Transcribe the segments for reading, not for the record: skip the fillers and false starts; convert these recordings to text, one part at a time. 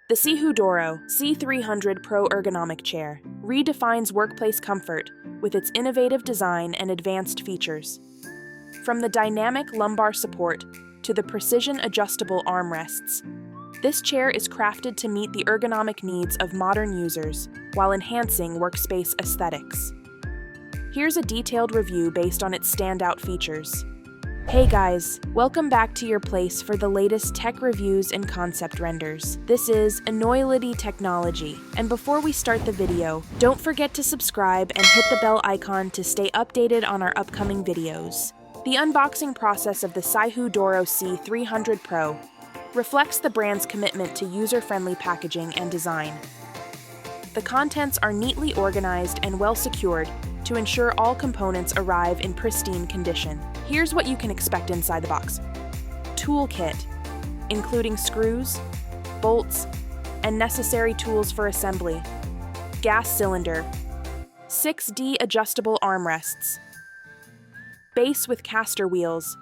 The SIHOO Doro C300 Pro ergonomic chair redefines workplace comfort with its innovative design and advanced features. From the dynamic lumbar support to the precision adjustable armrests, this chair is crafted to meet the ergonomic needs of modern users while enhancing workspace aesthetics. Here's a detailed review based on its standout features. Hey guys, welcome back to your place for the latest tech reviews and concept renders. This is Enoylity technology, and before we start the video, don't forget to subscribe and hit the bell icon to stay updated on our upcoming videos. The unboxing process of the SIHOO Doro C300 Pro reflects the brand's commitment to user-friendly packaging and design. The contents are neatly organized and well secured to ensure all components arrive in pristine condition. Here's what you can expect inside the box. Toolkit, including screws, bolts, and necessary tools for assembly. Gas cylinder. 6D adjustable armrests. Base with caster wheels.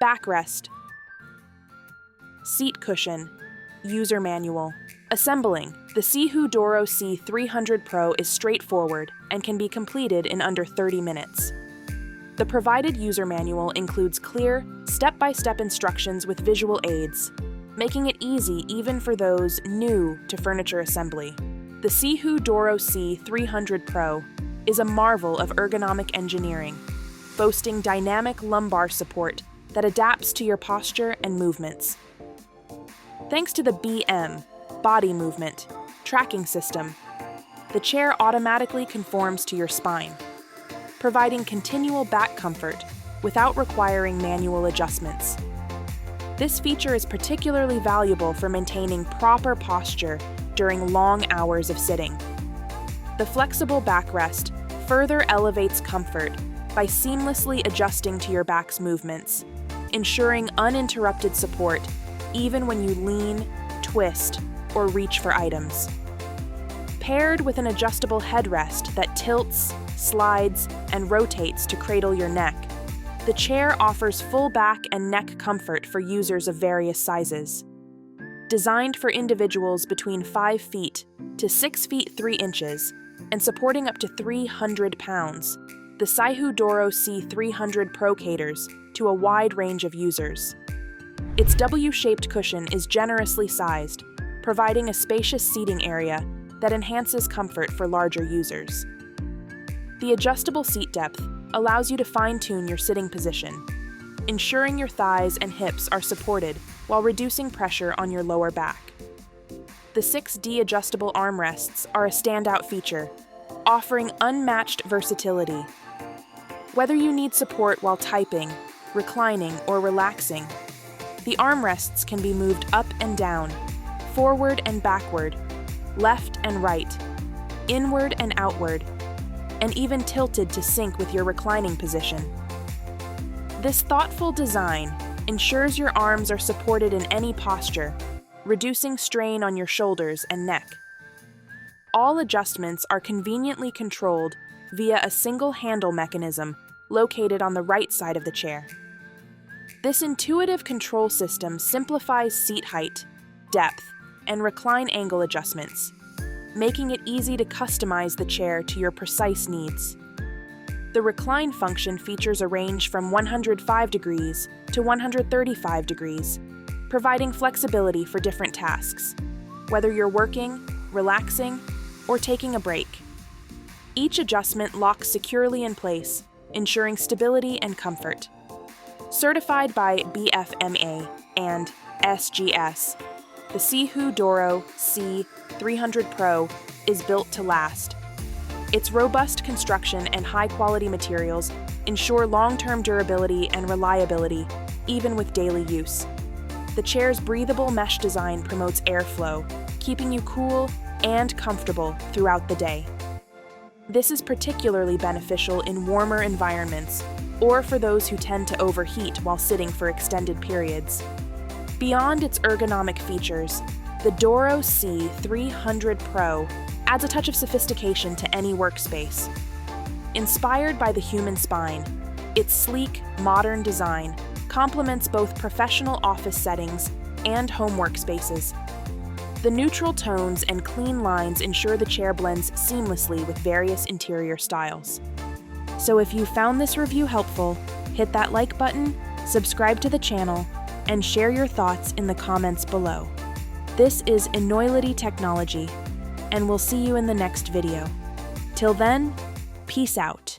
Backrest. Seat cushion. User manual. Assembling. The SIHOO Doro C300 Pro is straightforward and can be completed in under 30 minutes. The provided user manual includes clear, step-by-step instructions with visual aids, making it easy even for those new to furniture assembly. The SIHOO Doro C300 Pro is a marvel of ergonomic engineering, boasting dynamic lumbar support that adapts to your posture and movements. Thanks to the BM, body movement, tracking system, the chair automatically conforms to your spine, providing continual back comfort without requiring manual adjustments. This feature is particularly valuable for maintaining proper posture during long hours of sitting. The flexible backrest further elevates comfort by seamlessly adjusting to your back's movements, ensuring uninterrupted support even when you lean, twist, or reach for items. Paired with an adjustable headrest that tilts, slides, and rotates to cradle your neck, the chair offers full back and neck comfort for users of various sizes. Designed for individuals between 5 feet to 6 feet 3 inches and supporting up to 300 pounds, the SIHOO Doro C300 Pro caters to a wide range of users. Its W-shaped cushion is generously sized, providing a spacious seating area that enhances comfort for larger users. The adjustable seat depth allows you to fine-tune your sitting position, ensuring your thighs and hips are supported while reducing pressure on your lower back. The 6D adjustable armrests are a standout feature, offering unmatched versatility. Whether you need support while typing, reclining, or relaxing, the armrests can be moved up and down, forward and backward, left and right, inward and outward, and even tilted to sync with your reclining position. This thoughtful design ensures your arms are supported in any posture, reducing strain on your shoulders and neck. All adjustments are conveniently controlled via a single handle mechanism located on the right side of the chair. This intuitive control system simplifies seat height, depth, and recline angle adjustments, making it easy to customize the chair to your precise needs. The recline function features a range from 105 degrees to 135 degrees, providing flexibility for different tasks, whether you're working, relaxing, or taking a break. Each adjustment locks securely in place, ensuring stability and comfort. Certified by BFMA and SGS, the SIHOO Doro C300 Pro is built to last. Its robust construction and high-quality materials ensure long-term durability and reliability, even with daily use. The chair's breathable mesh design promotes airflow, keeping you cool and comfortable throughout the day. This is particularly beneficial in warmer environments or for those who tend to overheat while sitting for extended periods. Beyond its ergonomic features, the Doro C300 Pro adds a touch of sophistication to any workspace. Inspired by the human spine, its sleek, modern design complements both professional office settings and home workspaces. The neutral tones and clean lines ensure the chair blends seamlessly with various interior styles. So if you found this review helpful, hit that like button, subscribe to the channel, and share your thoughts in the comments below. This is Enoylity Technology, and we'll see you in the next video. Till then, peace out.